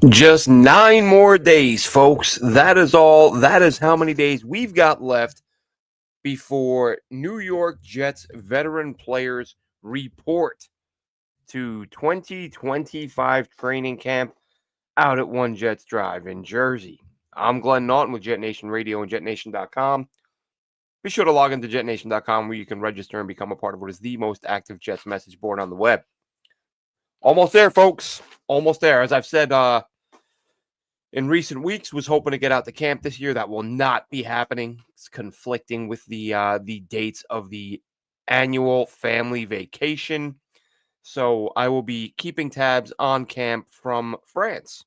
Just 9 more days, folks. That is all. That is how many days we've got left before New York Jets veteran players report to 2025 training camp out at One Jets Drive in Jersey. I'm Glenn Naughton with JetNation Radio and JetNation.com. Be sure to log into JetNation.com where you can register and become a part of what is the most active Jets message board on the web. Almost there, folks. Almost there. As I've said, in recent weeks, was hoping to get out to camp this year. That will not be happening. It's conflicting with the dates of the annual family vacation. So I will be keeping tabs on camp from France,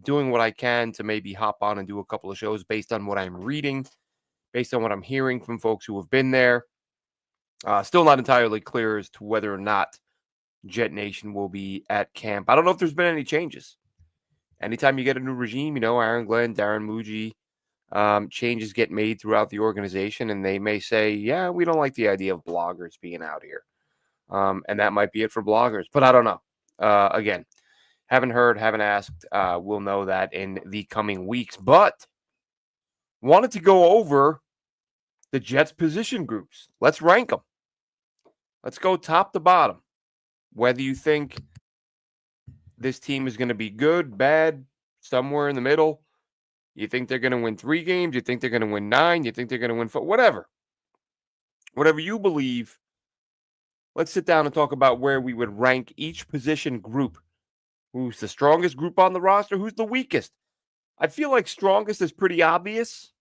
doing what I can to maybe hop on and do a couple of shows based on what I'm reading, based on what I'm hearing from folks who have been there. Still not entirely clear as to whether or not Jet Nation will be at camp. I don't know if there's been any changes. Anytime you get a new regime, Aaron Glenn, Darren Muji, changes get made throughout the organization, and they may say, yeah, we don't like the idea of bloggers being out here. And that might be it for bloggers, but I don't know. Again, haven't heard, haven't asked. We'll know that in the coming weeks, but wanted to go over the Jets position groups. Let's rank them. Let's go top to bottom. Whether you think this team is going to be good, bad, somewhere in the middle. You think they're going to win 3 games? You think they're going to win 9? You think they're going to win 4? Whatever. Whatever you believe, let's sit down and talk about where we would rank each position group. Who's the strongest group on the roster? Who's the weakest? I feel like strongest is pretty obvious.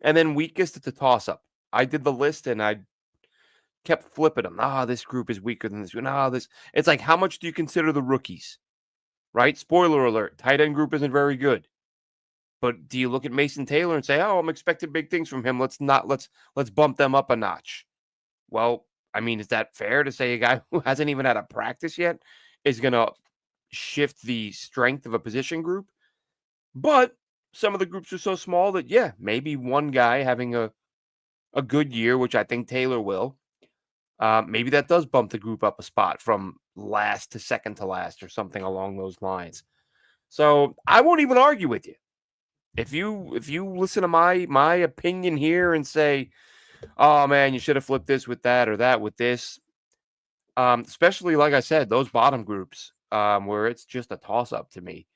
And then weakest, it's a toss-up. I did the list and I kept flipping them. This group is weaker than this one. This. It's like, how much do you consider the rookies? Right? Spoiler alert, tight end group isn't very good. But do you look at Mason Taylor and say, I'm expecting big things from him. Let's bump them up a notch. Well, I mean, is that fair to say a guy who hasn't even had a practice yet is going to shift the strength of a position group? But some of the groups are so small that, yeah, maybe one guy having a good year, which I think Taylor will, maybe that does bump the group up a spot from last to second to last or something along those lines. So I won't even argue with you. If you listen to my opinion here and say, oh man, you should have flipped this with that or that with this, especially like I said, those bottom groups where it's just a toss-up to me.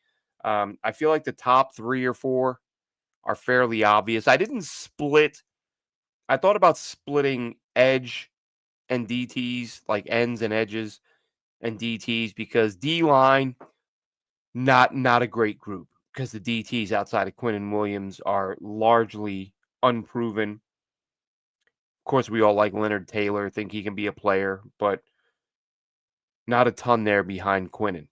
I feel like the top 3 or 4 are fairly obvious. I didn't split. I thought about splitting edge and DTs, like ends and edges and DTs, because D-line, not a great group, because the DTs outside of Quinnen Williams are largely unproven. Of course, we all like Leonard Taylor, think he can be a player, but not a ton there behind Quinnen.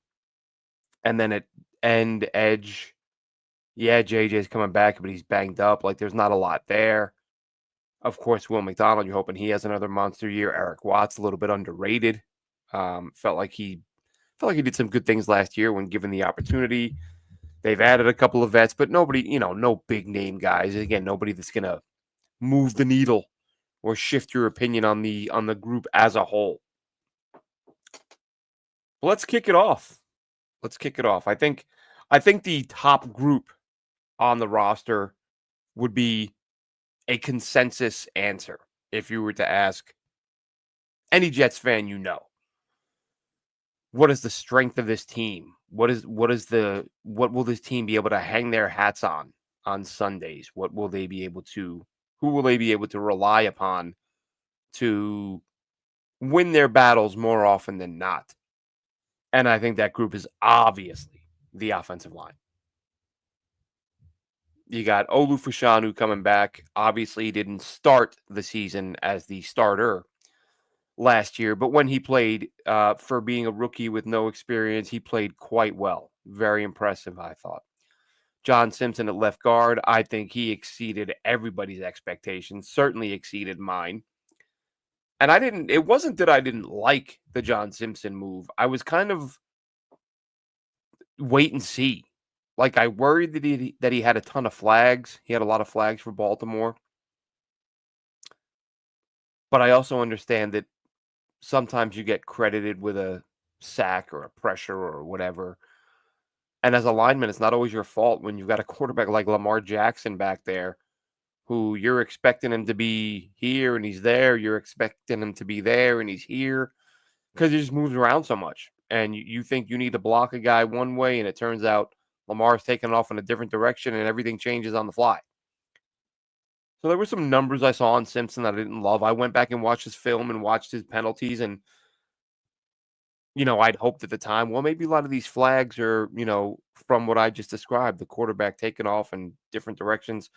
And then at end edge, yeah, JJ's coming back, but he's banged up. Like, there's not a lot there. Of course, Will McDonald, you're hoping he has another monster year. Eric Watts, a little bit underrated. Felt like he did some good things last year when given the opportunity. They've added a couple of vets, but nobody, no big name guys. Again, nobody that's gonna move the needle or shift your opinion on the group as a whole. Let's kick it off. I think the top group on the roster would be a consensus answer if you were to ask any Jets fan, what is the strength of this team? What will this team be able to hang their hats on Sundays? Who will they be able to rely upon to win their battles more often than not? And I think that group is obviously the offensive line. You got Olu Fashanu coming back. Obviously, he didn't start the season as the starter last year, but when he played, for being a rookie with no experience, he played quite well. Very impressive, I thought. John Simpson at left guard, I think he exceeded everybody's expectations, certainly exceeded mine. And it wasn't that I didn't like the John Simpson move. I was kind of wait and see. Like, I worried that he had a ton of flags. He had a lot of flags for Baltimore. But I also understand that sometimes you get credited with a sack or a pressure or whatever And as a lineman, it's not always your fault when you've got a quarterback like Lamar Jackson back there who you're expecting him to be here and he's there. You're expecting him to be there and he's here because he just moves around so much. And you think you need to block a guy one way, and it turns out Lamar's taking off in a different direction and everything changes on the fly. So there were some numbers I saw on Simpson that I didn't love. I went back and watched his film and watched his penalties, and I'd hoped at the time, well, maybe a lot of these flags are, from what I just described, the quarterback taking off in different directions.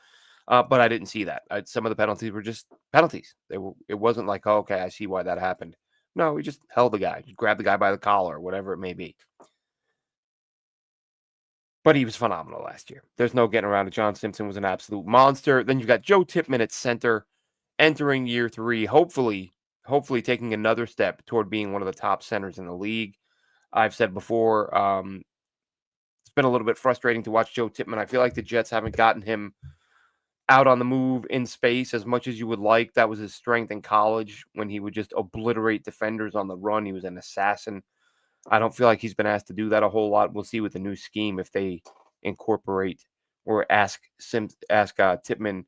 But I didn't see that. Some of the penalties were just penalties. It wasn't like, oh, okay, I see why that happened. No, he just held the guy, just grabbed the guy by the collar, whatever it may be. But he was phenomenal last year. There's no getting around it. John Simpson was an absolute monster. Then you've got Joe Tippmann at center, entering year 3, hopefully taking another step toward being one of the top centers in the league. I've said before, it's been a little bit frustrating to watch Joe Tippmann. I feel like the Jets haven't gotten him out on the move in space as much as you would like. That was his strength in college when he would just obliterate defenders on the run. He was an assassin. I don't feel like he's been asked to do that a whole lot. We'll see with the new scheme if they incorporate or ask Tippmann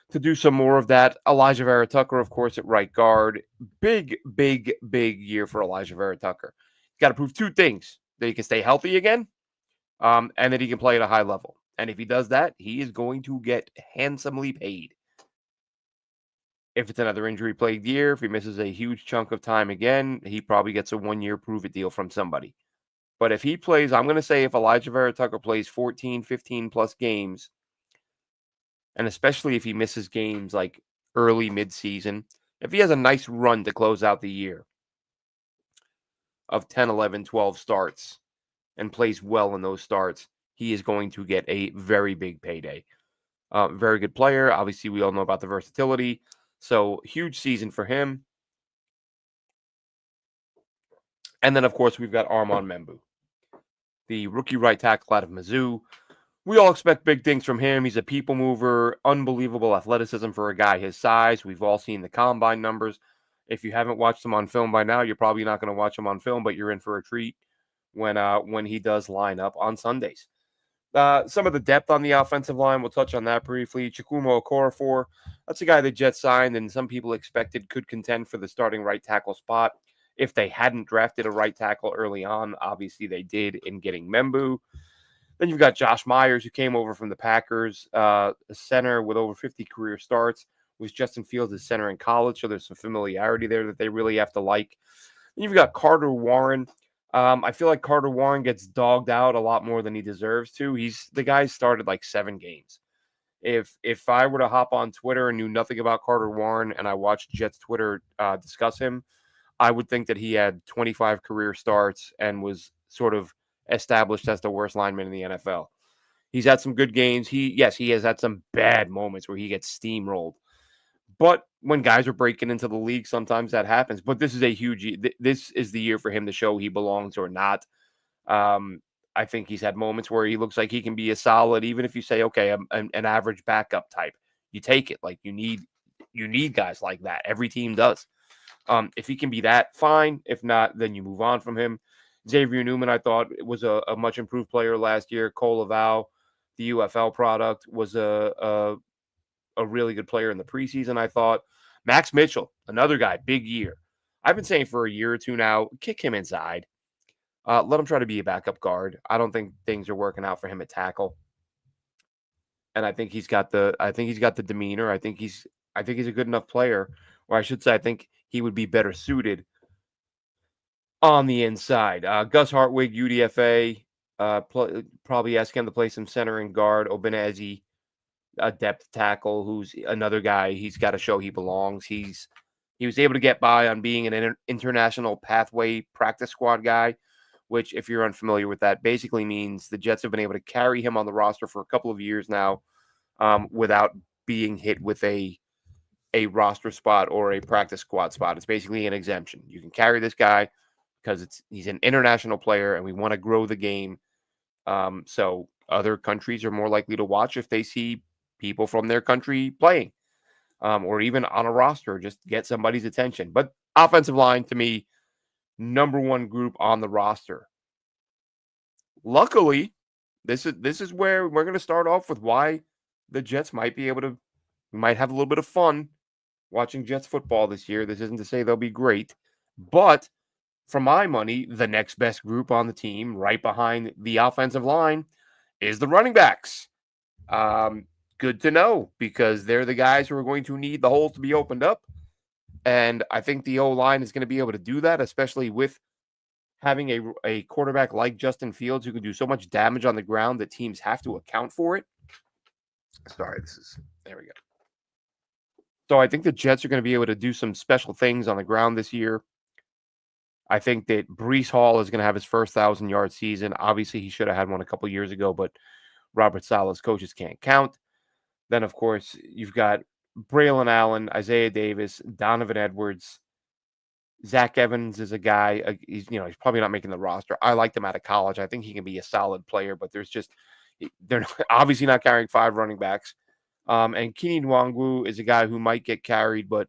to do some more of that. Elijah Vera Tucker, of course, at right guard. Big, big, big year for Elijah Vera Tucker. He's got to prove 2 things: that he can stay healthy again, and that he can play at a high level. And if he does that, he is going to get handsomely paid. If it's another injury-plagued year, if he misses a huge chunk of time again, he probably gets a 1-year prove-it deal from somebody. But if he plays, I'm going to say if Elijah Vera Tucker plays 14, 15-plus games, and especially if he misses games like early mid-season, if he has a nice run to close out the year of 10, 11, 12 starts and plays well in those starts, he is going to get a very big payday. Very good player. Obviously, we all know about the versatility. So, huge season for him. And then, of course, we've got Armand Membu, the rookie right tackle out of Mizzou. We all expect big things from him. He's a people mover, unbelievable athleticism for a guy his size. We've all seen the combine numbers. If you haven't watched him on film by now, you're probably not going to watch him on film, but you're in for a treat when he does line up on Sundays. Some of the depth on the offensive line, we'll touch on that briefly. Chukwuma Okorafor, that's a guy the Jets signed and some people expected could contend for the starting right tackle spot. If they hadn't drafted a right tackle early on, obviously they did in getting Membu. Then you've got Josh Myers, who came over from the Packers, a center with over 50 career starts. Was Justin Fields' center in college, so there's some familiarity there that they really have to like. Then you've got Carter Warren. I feel like Carter Warren gets dogged out a lot more than he deserves to. The guy started like 7 games. If I were to hop on Twitter and knew nothing about Carter Warren and I watched Jets Twitter discuss him, I would think that he had 25 career starts and was sort of established as the worst lineman in the NFL. He's had some good games. He has had some bad moments where he gets steamrolled. But when guys are breaking into the league, sometimes that happens. But this is this is the year for him to show he belongs or not. I think he's had moments where he looks like he can be a solid, even if you say, okay, an average backup type. You take it. Like you need guys like that. Every team does. If he can be that, fine. If not, then you move on from him. Xavier Newman, I thought, was a much improved player last year. Cole Laval, the UFL product, was a really good player in the preseason, I thought. Max Mitchell, another guy, big year. I've been saying for a year or two now, kick him inside. Let him try to be a backup guard. I don't think things are working out for him at tackle. And I think he's got the demeanor. I think he's a good enough player. Or I should say, I think he would be better suited on the inside. Gus Hartwig, UDFA, probably ask him to play some center and guard. Obenezi, a depth tackle, who's another guy. He's got to show he belongs. He was able to get by on being an international pathway practice squad guy, which, if you're unfamiliar with that, basically means the Jets have been able to carry him on the roster for a couple of years now without being hit with a roster spot or a practice squad spot. It's basically an exemption. You can carry this guy because he's an international player and we want to grow the game. So other countries are more likely to watch if they see people from their country playing, or even on a roster, just get somebody's attention. But offensive line, to me, number one group on the roster. Luckily, This is where we're going to start off with why the Jets might be able to we might have a little bit of fun watching Jets football this year. This isn't to say they'll be great, but for my money, the next best group on the team, right behind the offensive line, is the running backs. Um, Good to know because they're the guys who are going to need the holes to be opened up. And I think the O line is going to be able to do that, especially with having a quarterback like Justin Fields who can do so much damage on the ground that teams have to account for it. Sorry, there we go. So I think the Jets are going to be able to do some special things on the ground this year. I think that Brees Hall is going to have his first 1,000-yard season. Obviously, he should have had one a couple years ago, but Robert Sala's coaches can't count. Then, of course, you've got Braylon Allen, Isaiah Davis, Donovan Edwards. Zach Evans is a guy, he's probably not making the roster. I liked him out of college. I think he can be a solid player, but they're obviously not carrying 5 running backs. And Keenan Nwangwu is a guy who might get carried, but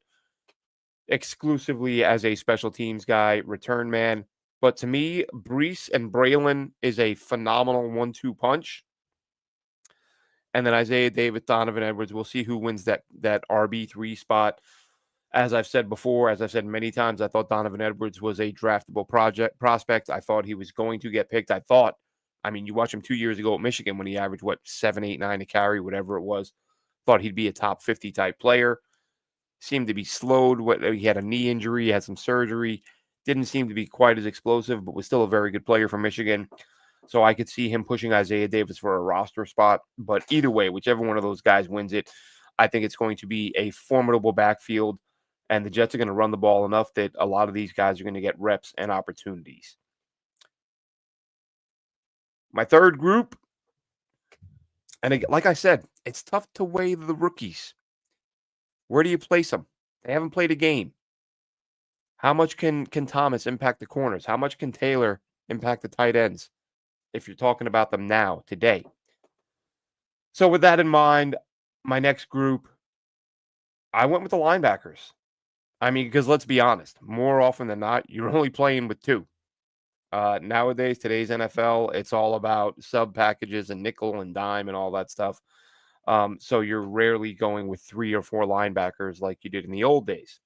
exclusively as a special teams guy, return man. But to me, Brees and Braylon is a phenomenal 1-2 punch. And then Isaiah Davis, Donovan Edwards. We'll see who wins that RB3 spot. As I've said before, as I've said many times, I thought Donovan Edwards was a draftable prospect. I thought he was going to get picked. You watch him 2 years ago at Michigan when he averaged, 7, 8, 9 to carry, whatever it was. Thought he'd be a top 50 type player. Seemed to be slowed. He had a knee injury, had some surgery. Didn't seem to be quite as explosive, but was still a very good player for Michigan. So I could see him pushing Isaiah Davis for a roster spot. But either way, whichever one of those guys wins it, I think it's going to be a formidable backfield. And the Jets are going to run the ball enough that a lot of these guys are going to get reps and opportunities. My third group, and like I said, it's tough to weigh the rookies. Where do you place them? They haven't played a game. How much can Thomas impact the corners? How much can Taylor impact the tight ends? If you're talking about them now, today. So with that in mind, my next group, I went with the linebackers. Because let's be honest, more often than not, you're only playing with 2. Nowadays, today's NFL, it's all about sub packages and nickel and dime and all that stuff. So you're rarely going with 3 or 4 linebackers like you did in the old days.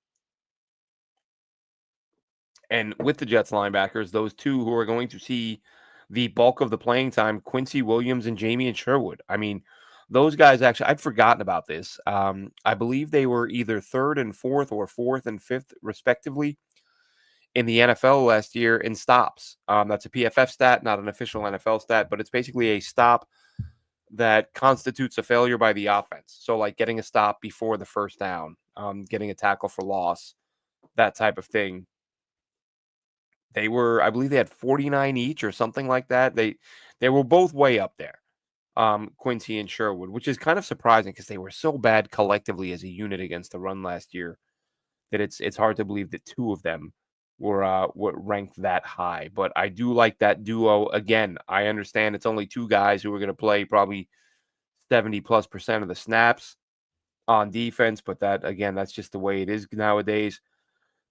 And with the Jets linebackers, those 2 who are going to see the bulk of the playing time, Quincy Williams and Jamie and Sherwood. Those guys actually, I'd forgotten about this. I believe they were either 3rd and 4th or 4th and 5th, respectively, in the NFL last year in stops. That's a PFF stat, not an official NFL stat, but it's basically a stop that constitutes a failure by the offense. So like getting a stop before the first down, getting a tackle for loss, that type of thing. I believe they had 49 each or something like that. They were both way up there. Quincy and Sherwood, which is kind of surprising because they were so bad collectively as a unit against the run last year that it's hard to believe that 2 of them were ranked that high. But I do like that duo. Again, I understand it's only 2 guys who are going to play probably 70+% of the snaps on defense, but that's just the way it is nowadays.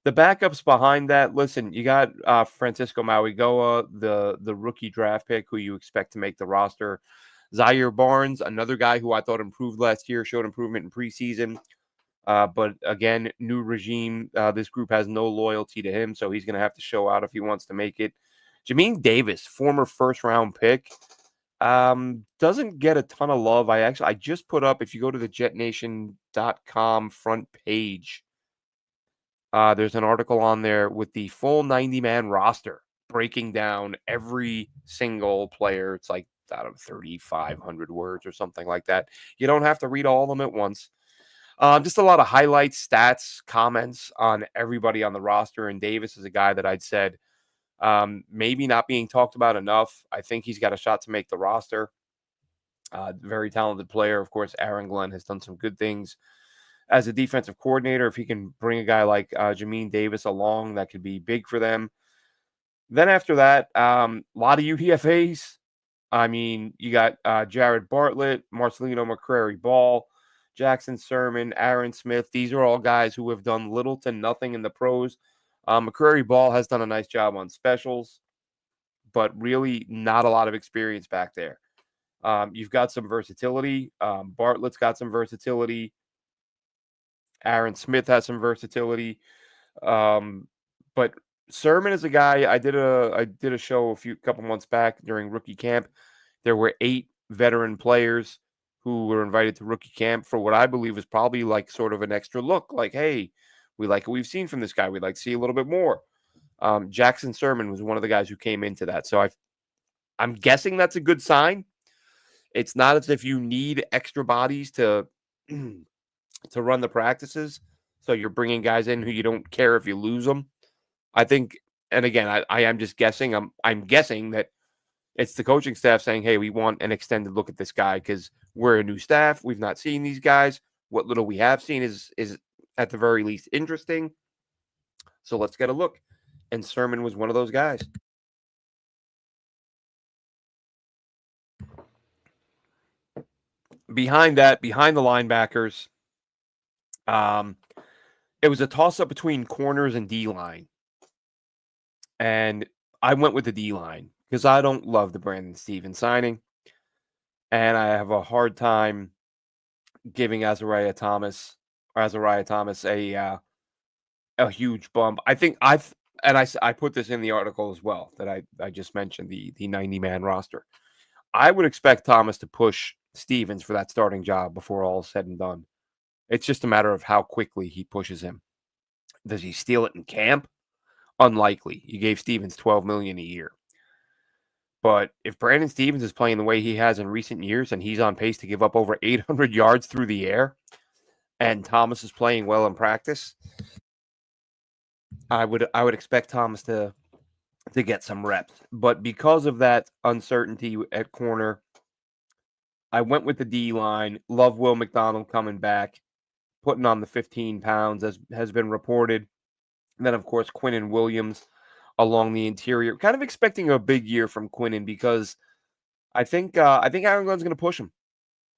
The backups behind that, listen, you got Francisco Mauigoa, the rookie draft pick who you expect to make the roster. Zaire Barnes, another guy who I thought improved last year, showed improvement in preseason. But again, new regime. This group has no loyalty to him, so he's going to have to show out if he wants to make it. Jamin Davis, former first-round pick, doesn't get a ton of love. I just put up, if you go to the JetNation.com front page, there's an article on there with the full 90-man roster, breaking down every single player. It's like, I don't know, 3,500 words or something like that. You don't have to read all of them at once. Just a lot of highlights, stats, comments on everybody on the roster. And Davis is a guy that I'd said maybe not being talked about enough. I think he's got a shot to make the roster. Very talented player. Of course, Aaron Glenn has done some good things as a defensive coordinator. If he can bring a guy like Jamin Davis along, that could be big for them. Then after that, a lot of UDFAs. You got Jared Bartlett, Marcelino McCrary-Ball, Jackson Sermon, Aaron Smith. These are all guys who have done little to nothing in the pros. McCrary-Ball has done a nice job on specials, but really not a lot of experience back there. You've got some versatility. Bartlett's got some versatility. Aaron Smith has some versatility. Um, but Sermon is a guy. I did a show a couple months back during rookie camp. There were 8 veteran players who were invited to rookie camp for what I believe is probably like sort of an extra look. Like, hey, we like what we've seen from this guy. We'd like to see a little bit more. Jackson Sermon was one of the guys who came into that. So I'm guessing that's a good sign. It's not as if you need extra bodies to to run the practices. So you're bringing guys in who you don't care if you lose them. I think, and again, I am just guessing. I'm guessing that it's the coaching staff saying, "Hey, we want an extended look at this guy because we're a new staff. We've not seen these guys. What little we have seen is at the very least interesting. So let's get a look." And Sermon was one of those guys. Behind that, behind the linebackers, um, it was a toss up between corners and D line, and I went with the D line because I don't love the Brandon Stevens signing, and I have a hard time giving Azariah Thomas a huge bump. I think I put this in the article as well that I just mentioned the 90-man roster. I would expect Thomas to push Stevens for that starting job before all is said and done. It's just a matter of how quickly he pushes him. Does he steal it in camp? Unlikely. You gave Stevens $12 million a year. But if Brandon Stevens is playing the way he has in recent years and he's on pace to give up over 800 yards through the air and Thomas is playing well in practice, I would expect Thomas to get some reps. But because of that uncertainty at corner, I went with the D line. Love Will McDonald coming back, putting on the 15 pounds as has been reported. And then of course Quinnen Williams along the interior. Kind of expecting a big year from Quinnen because I think Aaron Glenn's going to push him,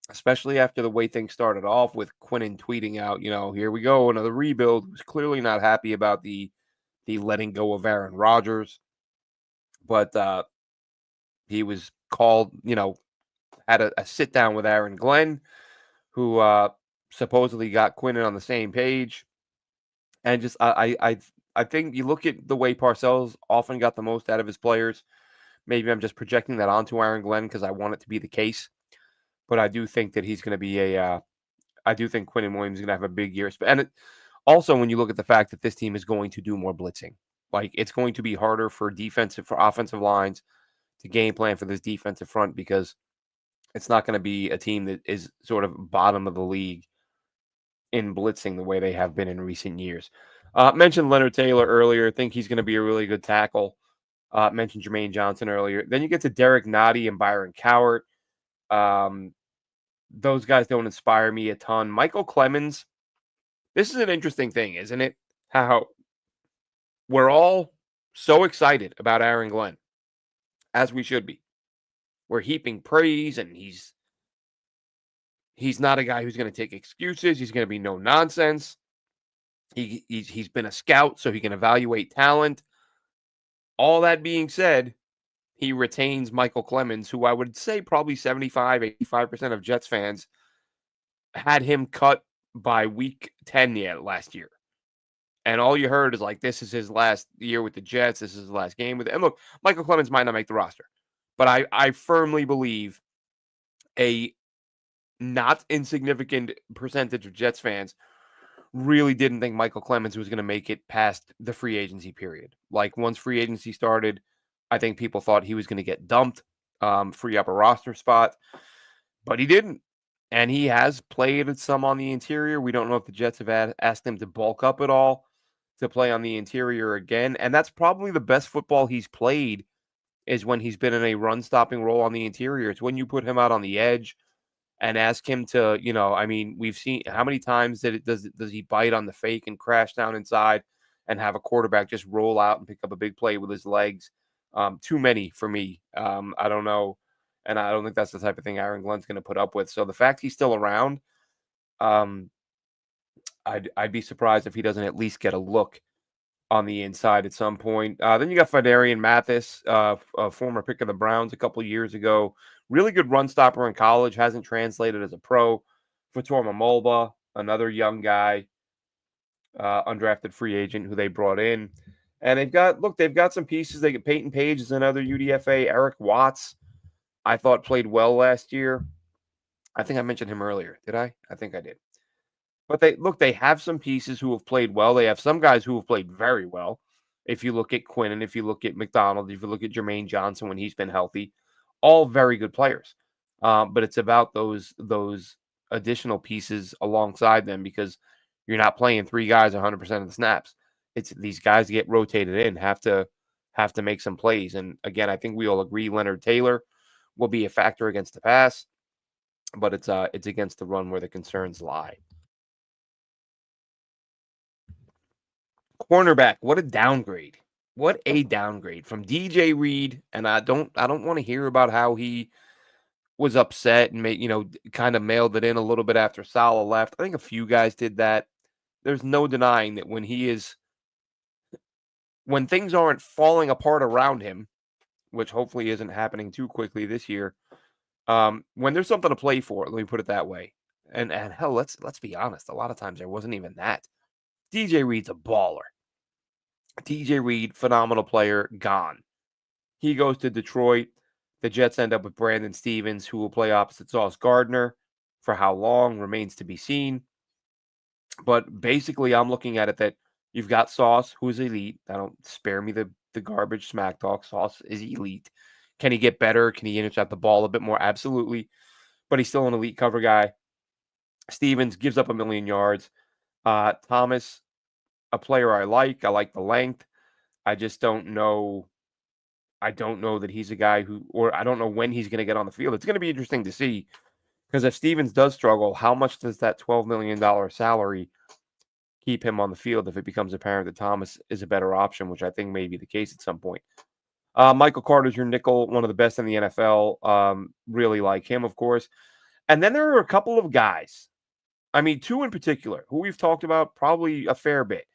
especially after the way things started off with Quinnen tweeting out, here we go, another rebuild. He was clearly not happy about the letting go of Aaron Rodgers, but he was called, had a sit down with Aaron Glenn, who supposedly got Quinnen on the same page, and just I think you look at the way Parcells often got the most out of his players. Maybe I'm just projecting that onto Aaron Glenn because I want it to be the case. But I do think that he's going to be I do think Quinnen Williams is going to have a big year. And also, when you look at the fact that this team is going to do more blitzing, like it's going to be harder for offensive lines to game plan for this defensive front because it's not going to be a team that is sort of bottom of the league in blitzing the way they have been in recent years. Mentioned Leonard Taylor earlier. Think he's going to be a really good tackle. Mentioned Jermaine Johnson earlier. Then you get to Derek Nottie and Byron Cowart. Those guys don't inspire me a ton. Michael Clemens, this is an interesting thing, isn't it? How we're all so excited about Aaron Glenn, as we should be. We're heaping praise, and he's not a guy who's going to take excuses. He's going to be no nonsense. He's been a scout, so he can evaluate talent. All that being said, he retains Michael Clemens, who I would say probably 75-85% of Jets fans had him cut by week 10 last year. And all you heard is like, this is his last year with the Jets. This is his last game with it. And look, Michael Clemens might not make the roster, but I firmly believe a not insignificant percentage of Jets fans really didn't think Michael Clemens was going to make it past the free agency period. Like once free agency started, I think people thought he was going to get dumped, free up a roster spot, but he didn't. And he has played some on the interior. We don't know if the Jets have asked him to bulk up at all to play on the interior again. And that's probably the best football he's played is when he's been in a run-stopping role on the interior. It's when you put him out on the edge and ask him to, we've seen how many times does he bite on the fake and crash down inside and have a quarterback just roll out and pick up a big play with his legs. Too many for me. I don't know. And I don't think that's the type of thing Aaron Glenn's going to put up with. So the fact he's still around, I'd be surprised if he doesn't at least get a look on the inside at some point. Then you got Fidarian Mathis, a former pick of the Browns a couple of years ago, Really good run stopper in college, hasn't translated as a pro. Fatorma Molba, another young guy, undrafted free agent who they brought in. And they've got some pieces. They get Peyton Page is another UDFA. Eric Watts, I thought played well last year. I think I mentioned him earlier. Did I? I think I did. But they have some pieces who have played well. They have some guys who have played very well. If you look at Quinn and if you look at McDonald, if you look at Jermaine Johnson when he's been healthy, all very good players. But it's about those additional pieces alongside them because you're not playing three guys 100% of the snaps. It's these guys get rotated in, have to make some plays. And again, I think we all agree Leonard Taylor will be a factor against the pass, but it's against the run where the concerns lie. Cornerback, what a downgrade. What a downgrade from DJ Reed. And I don't want to hear about how he was upset and kind of mailed it in a little bit after Salah left. I think a few guys did that. There's no denying that when things aren't falling apart around him, which hopefully isn't happening too quickly this year, when there's something to play for, let me put it that way. And hell, let's be honest, a lot of times there wasn't even that. DJ Reed's a baller. DJ Reed, phenomenal player, gone. He goes to Detroit. The Jets end up with Brandon Stevens, who will play opposite Sauce Gardner. For how long remains to be seen. But basically, I'm looking at it that you've got Sauce, who's elite. I don't spare me the garbage smack talk. Sauce is elite. Can he get better? Can he intercept the ball a bit more? Absolutely. But he's still an elite cover guy. Stevens gives up 1,000,000 yards. Thomas, a player I like. I like the length. I just don't know. I don't know that he's a guy or I don't know when he's going to get on the field. It's going to be interesting to see because if Stevens does struggle, how much does that $12 million salary keep him on the field if it becomes apparent that Thomas is a better option, which I think may be the case at some point. Michael Carter's your nickel, one of the best in the NFL. Really like him, of course. And then there are a couple of guys. I mean, two in particular, who we've talked about probably a fair bit.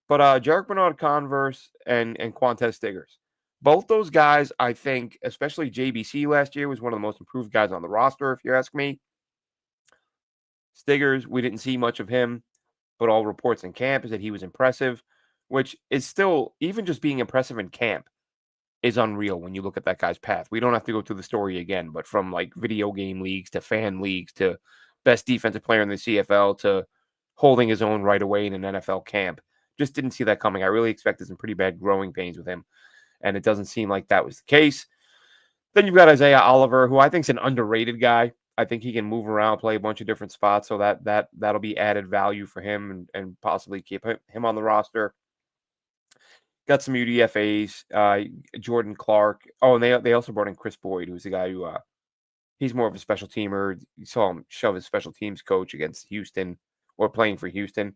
But Jarek Bernard Converse and Quantez Stiggers. Both those guys, I think, especially JBC last year, was one of the most improved guys on the roster, if you ask me. Stiggers, we didn't see much of him, but all reports in camp is that he was impressive, which is still, even just being impressive in camp, is unreal when you look at that guy's path. We don't have to go through the story again, but from like video game leagues to fan leagues to best defensive player in the CFL to holding his own right away in an NFL camp. Just didn't see that coming. I really expected some pretty bad growing pains with him, and it doesn't seem like that was the case. Then you've got Isaiah Oliver, who I think is an underrated guy. I think he can move around, play a bunch of different spots, so that'll be added value for him and possibly keep him on the roster. Got some UDFAs, Jordan Clark. Oh, and they also brought in Chris Boyd, who's the guy who he's more of a special teamer. You saw him shove his special teams coach against Houston or playing for Houston.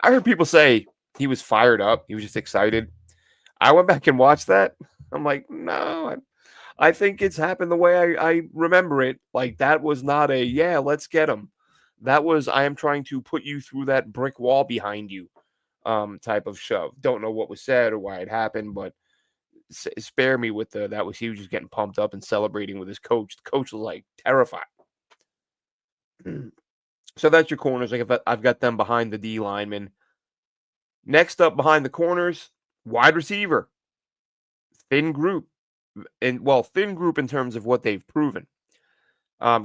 I heard people say he was fired up. He was just excited. I went back and watched that. I'm like, no, I think it's happened the way I remember it. Like, that was not a, yeah, let's get him. That was, I am trying to put you through that brick wall behind you type of shove. Don't know what was said or why it happened, but spare me with that was he was just getting pumped up and celebrating with his coach. The coach was like terrified. So that's your corners. Like I've got them behind the D lineman. Next up behind the corners, wide receiver. Thin group. Thin group in terms of what they've proven.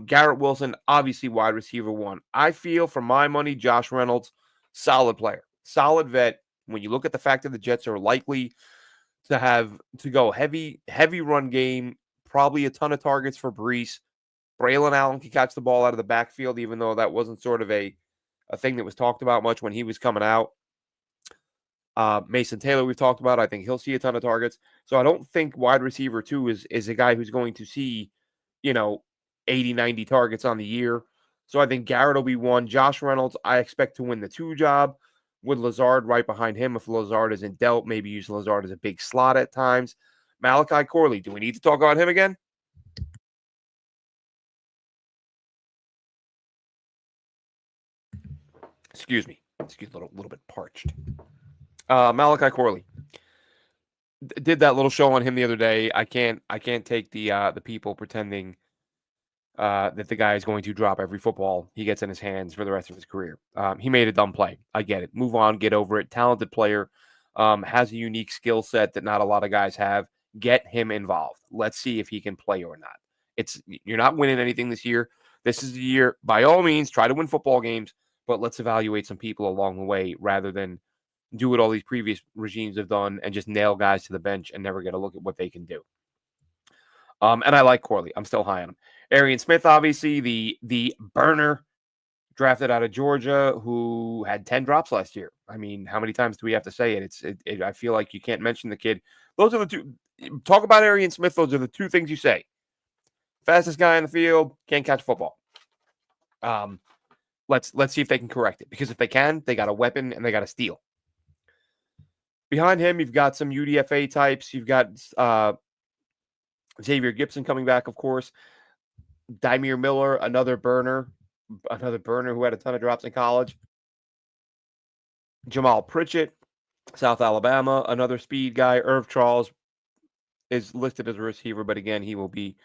Garrett Wilson, obviously wide receiver one. I feel for my money, Josh Reynolds, solid player, solid vet. When you look at the fact that the Jets are likely to go heavy run game, probably a ton of targets for Brees. Braylon Allen can catch the ball out of the backfield, even though that wasn't sort of a thing that was talked about much when he was coming out. Mason Taylor, we've talked about. I think he'll see a ton of targets. So I don't think wide receiver 2 is a guy who's going to see, 80, 90 targets on the year. So I think Garrett will be one. Josh Reynolds, I expect to win the 2 job with Lazard right behind him. If Lazard isn't dealt, maybe use Lazard as a big slot at times. Malachi Corley, do we need to talk about him again? Excuse me. A little bit parched. Malachi Corley did that little show on him the other day. I can't take the people pretending that the guy is going to drop every football he gets in his hands for the rest of his career. He made a dumb play. I get it. Move on, get over it. Talented player, has a unique skill set that not a lot of guys have. Get him involved. Let's see if he can play or not. You're not winning anything this year. This is the year, by all means, try to win football games, but let's evaluate some people along the way rather than do what all these previous regimes have done and just nail guys to the bench and never get a look at what they can do. And I like Corley. I'm still high on him. Arian Smith, obviously, the burner drafted out of Georgia, who had 10 drops last year. I mean, how many times do we have to say it? I feel like you can't mention the kid. Those are the two. Talk about Arian Smith. Those are the two things you say. Fastest guy in the field, can't catch football. Let's see if they can correct it, because if they can, they got a weapon and they got a steal. Behind him, you've got some UDFA types. You've got Xavier Gibson coming back, of course. Dymere Miller, another burner who had a ton of drops in college. Jamal Pritchett, South Alabama, another speed guy. Irv Charles is listed as a receiver, but again, he will be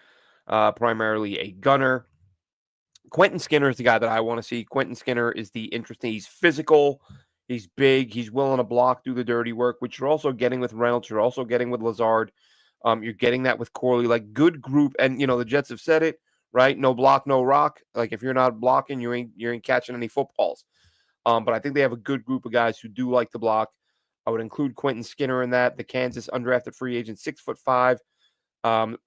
primarily a gunner. Quentin Skinner is the guy that I want to see. Quentin Skinner is the interesting. He's physical. He's big. He's willing to block, do the dirty work, which you're also getting with Reynolds. You're also getting with Lazard. You're getting that with Corley. Like, good group. And, the Jets have said it, right? No block, no rock. Like, if you're not blocking, you ain't catching any footballs. But I think they have a good group of guys who do like to block. I would include Quentin Skinner in that. The Kansas undrafted free agent, 6'5".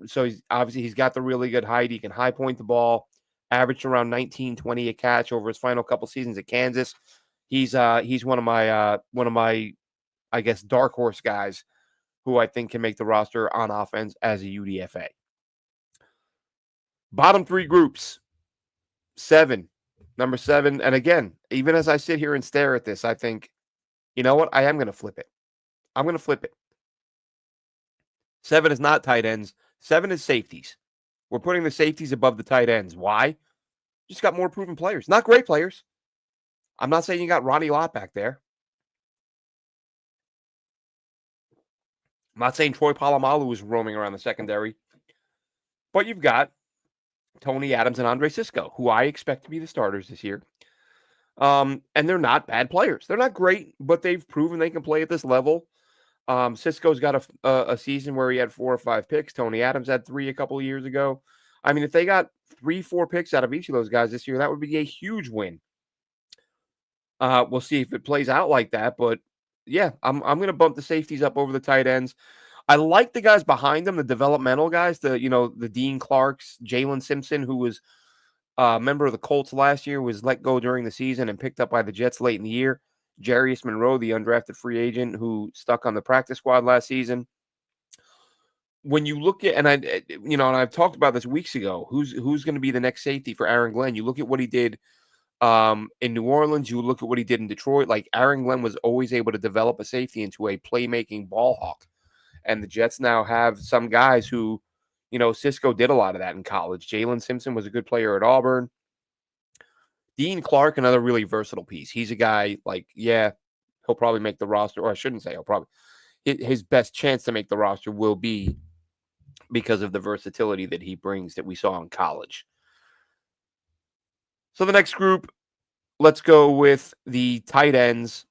So he's got the really good height. He can high point the ball. Averaged around 19-20 a catch over his final couple seasons at Kansas. He's one of my I guess dark horse guys who I think can make the roster on offense as a UDFA. Bottom three groups. Number 7, and again, even as I sit here and stare at this, I think, you know what? I am going to flip it. I'm going to flip it. 7 is not tight ends. 7 is safeties. We're putting the safeties above the tight ends. Why? Just got more proven players. Not great players. I'm not saying you got Ronnie Lott back there. I'm not saying Troy Polamalu is roaming around the secondary. But you've got Tony Adams and Andre Cisco, who I expect to be the starters this year. And they're not bad players. They're not great, but they've proven they can play at this level. Cisco's got a season where he had 4 or 5 picks. Tony Adams had 3 a couple of years ago. I mean, if they got 3-4 picks out of each of those guys this year, that would be a huge win. We'll see if it plays out like that. But yeah, I'm going to bump the safeties up over the tight ends. I like the guys behind them, the developmental guys, the Dean Clarks, Jalen Simpson, who was a member of the Colts last year, was let go during the season and picked up by the Jets late in the year. Jarius Monroe, the undrafted free agent who stuck on the practice squad last season. When you look at, and I've talked about this weeks ago, who's going to be the next safety for Aaron Glenn? You look at what he did in New Orleans. You look at what he did in Detroit. Like, Aaron Glenn was always able to develop a safety into a playmaking ball hawk. And the Jets now have some guys who, Cisco did a lot of that in college. Jalen Simpson was a good player at Auburn. Dean Clark, another really versatile piece. He's a guy, he'll probably make the roster, or I shouldn't say his best chance to make the roster will be because of the versatility that he brings that we saw in college. So the next group, let's go with the tight ends.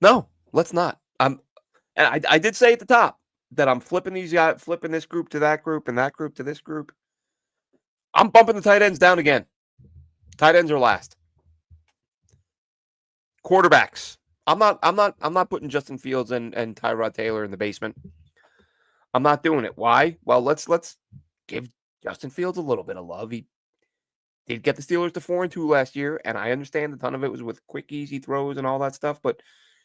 No, let's not. And I did say at the top that I'm flipping these guys, flipping this group to that group and that group to this group. I'm bumping the tight ends down again. Tight ends are last. Quarterbacks. I'm not putting Justin Fields and Tyrod Taylor in the basement. I'm not doing it. Why? Well, let's give Justin Fields a little bit of love. He did get the Steelers to 4-2 last year, and I understand a ton of it was with quick, easy throws and all that stuff, but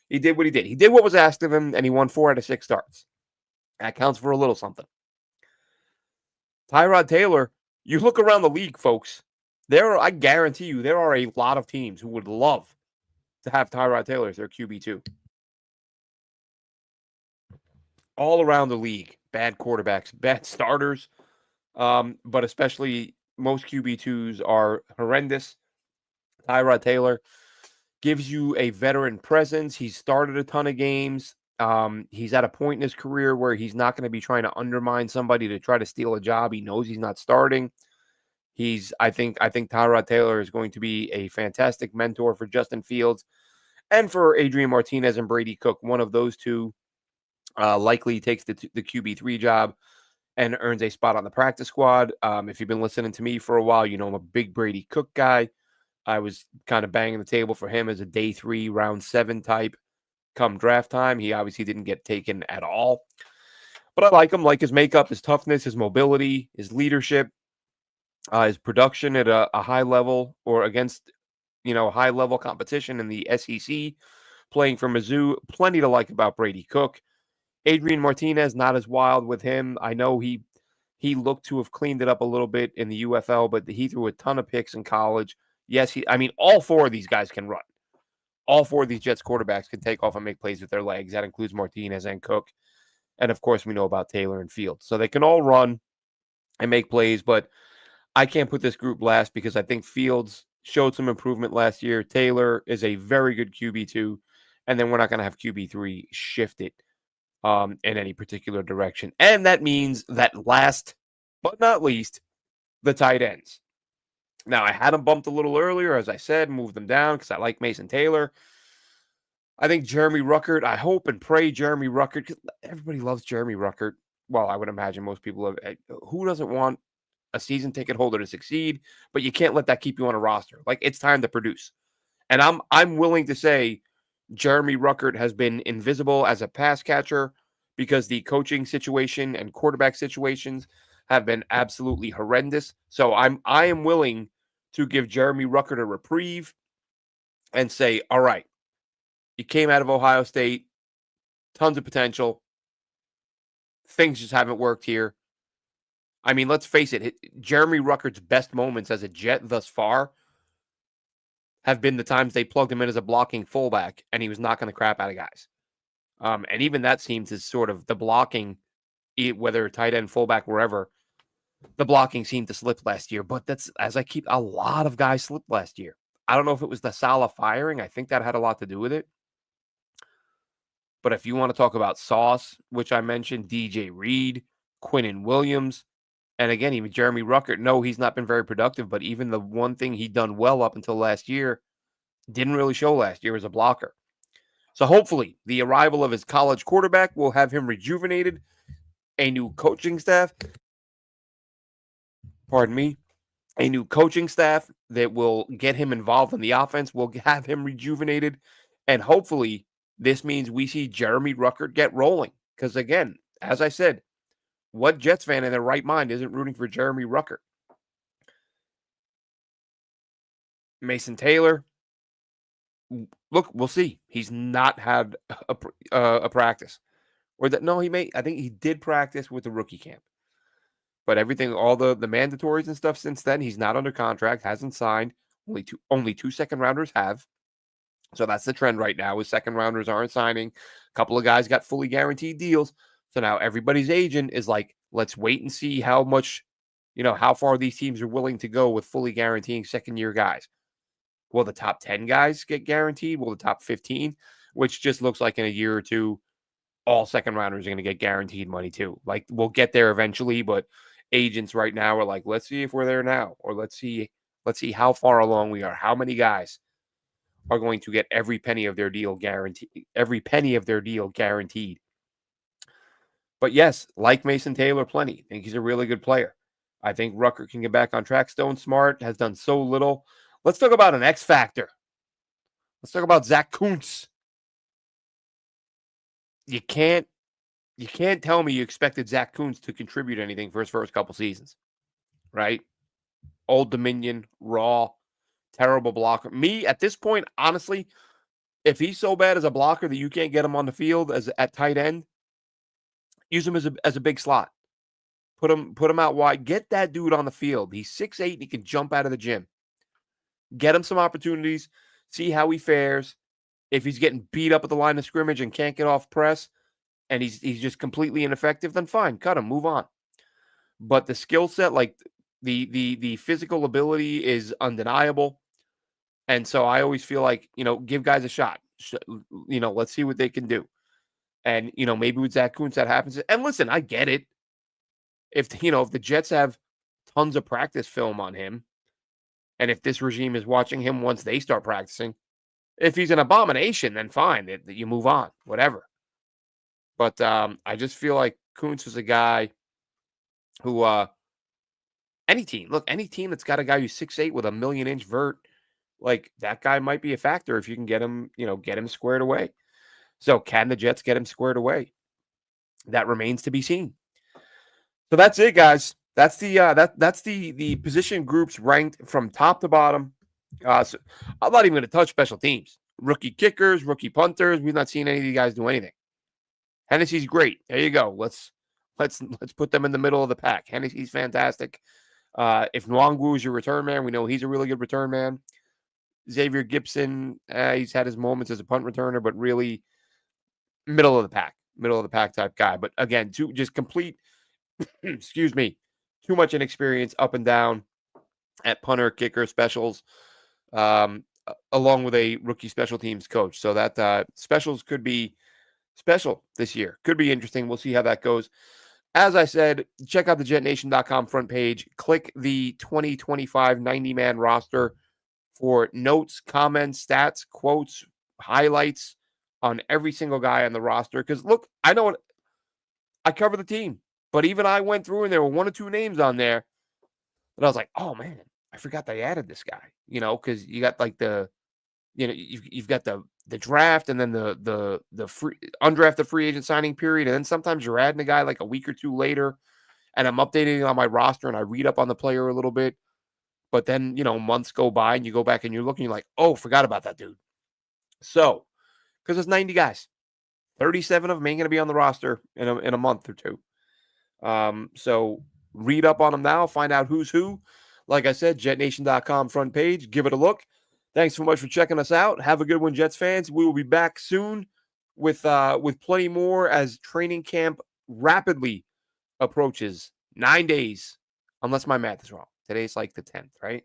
he did what he did. He did what was asked of him, and he won 4 out of 6 starts. That counts for a little something. Tyrod Taylor, you look around the league, folks. I guarantee you, there are a lot of teams who would love to have Tyrod Taylor as their QB2. All around the league, bad quarterbacks, bad starters, but especially most QB2s are horrendous. Tyrod Taylor gives you a veteran presence. He's started a ton of games. He's at a point in his career where he's not going to be trying to undermine somebody to try to steal a job. He knows he's not starting. I think Tyrod Taylor is going to be a fantastic mentor for Justin Fields and for Adrian Martinez and Brady Cook. One of those two likely takes the QB3 job and earns a spot on the practice squad. If you've been listening to me for a while, you know I'm a big Brady Cook guy. I was kind of banging the table for him as a day 3, round 7 type come draft time. He obviously didn't get taken at all. But I like him, like his makeup, his toughness, his mobility, his leadership, his production at a high level or against, high level competition in the SEC, playing for Mizzou. Plenty to like about Brady Cook. Adrian Martinez, not as wild with him. I know he looked to have cleaned it up a little bit in the UFL, but he threw a ton of picks in college. Yes, all 4 of these guys can run. All 4 of these Jets quarterbacks can take off and make plays with their legs. That includes Martinez and Cook. And of course, we know about Taylor and Fields. So they can all run and make plays, but I can't put this group last because I think Fields showed some improvement last year. Taylor is a very good QB2, and then we're not going to have QB3 shift it in any particular direction. And that means that last but not least, the tight ends. Now, I had them bumped a little earlier, as I said, moved them down because I like Mason Taylor. I think Jeremy Ruckert, I hope and pray Jeremy Ruckert, because everybody loves Jeremy Ruckert. Well, I would imagine most people love. Who doesn't want a season ticket holder to succeed? But you can't let that keep you on a roster. Like, it's time to produce. And I'm willing to say Jeremy Ruckert has been invisible as a pass catcher because the coaching situation and quarterback situations have been absolutely horrendous. So I am willing to give Jeremy Ruckert a reprieve and say, all right, you came out of Ohio State, tons of potential. Things just haven't worked here. I mean, let's face it, Jeremy Ruckert's best moments as a Jet thus far have been the times they plugged him in as a blocking fullback and he was knocking the crap out of guys. And even that seems as sort of the blocking, whether tight end, fullback, wherever, the blocking seemed to slip last year. But that's, as I keep, a lot of guys slipped last year. I don't know if it was the Salah firing. I think that had a lot to do with it. But if you want to talk about Sauce, which I mentioned, DJ Reed, Quinnen Williams, and again, even Jeremy Ruckert, no, he's not been very productive, but even the one thing he'd done well up until last year didn't really show last year as a blocker. So hopefully the arrival of his college quarterback will have him rejuvenated, a new coaching staff, a new coaching staff that will get him involved in the offense, will have him rejuvenated, and hopefully this means we see Jeremy Ruckert get rolling. Because again, as I said, what Jets fan in their right mind isn't rooting for Jeremy Ruckert? Mason Taylor, look, we'll see. He's not had a practice. Or that, no, I think he did practice with the rookie camp. But everything, all the mandatories and stuff since then, he's not under contract, hasn't signed. Only two second rounders have. So that's the trend right now is second rounders aren't signing. A couple of guys got fully guaranteed deals. So now everybody's agent is like, let's wait and see how much, how far these teams are willing to go with fully guaranteeing second year guys. Will the top 10 guys get guaranteed? Will the top 15? Which just looks like in a year or two, all second rounders are going to get guaranteed money too. Like we'll get there eventually, but agents right now are like, let's see if we're there now, or let's see how far along we are. How many guys are going to get every penny of their deal guaranteed? But yes, like Mason Taylor, plenty. I think he's a really good player. I think Rucker can get back on track. Stone Smart has done so little. Let's talk about an X factor. Let's talk about Zach Kuntz. You can't tell me you expected Zach Kuntz to contribute anything for his first couple seasons, right? Old Dominion, raw, terrible blocker. Me, at this point, honestly, if he's so bad as a blocker that you can't get him on the field as at tight end, use him as a big slot. Put him out wide. Get that dude on the field. He's 6'8" and he can jump out of the gym. Get him some opportunities. See how he fares. If he's getting beat up at the line of scrimmage and can't get off press, and he's just completely ineffective, then fine, cut him, move on. But the skill set, like the physical ability is undeniable. And so I always feel like, give guys a shot. Let's see what they can do. And, maybe with Zach Kuntz that happens. And listen, I get it. If the Jets have tons of practice film on him, and if this regime is watching him once they start practicing, if he's an abomination, then fine, that you move on, whatever. But I just feel like Kuntz is a guy who any team that's got a guy who's 6'8" with a million-inch vert, like that guy might be a factor if you can get him squared away. So can the Jets get him squared away? That remains to be seen. So that's it, guys. That's the position groups ranked from top to bottom. So I'm not even going to touch special teams. Rookie kickers, rookie punters. We've not seen any of these guys do anything. Hennessy's great. There you go. Let's put them in the middle of the pack. Hennessy's fantastic. If Nwangwu is your return man, we know he's a really good return man. Xavier Gibson, he's had his moments as a punt returner, but really middle of the pack type guy. But again, just complete, excuse me, too much inexperience up and down at punter, kicker, specials, along with a rookie special teams coach. So that specials could be special this year. Could be interesting. We'll see how that goes. As I said, check out the JetNation.com front page. Click the 2025 90-man roster for notes, comments, stats, quotes, highlights on every single guy on the roster. Because, look, I know I cover the team, but even I went through and there were one or two names on there that I was like, oh, man, I forgot they added this guy, because you got like you've got the draft and then the free undrafted free agent signing period. And then sometimes you're adding a guy like a week or two later and I'm updating on my roster and I read up on the player a little bit. But then, months go by and you go back and you're looking, you're like, oh, forgot about that dude. So, because there's 90 guys, 37 of them ain't going to be on the roster in a month or two. So read up on them now, find out who's who. Like I said, JetNation.com front page, give it a look. Thanks so much for checking us out. Have a good one, Jets fans. We will be back soon with plenty more as training camp rapidly approaches. 9 days, unless my math is wrong. Today's like the 10th, right?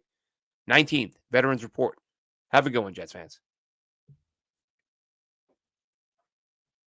19th, Veterans Report. Have a good one, Jets fans.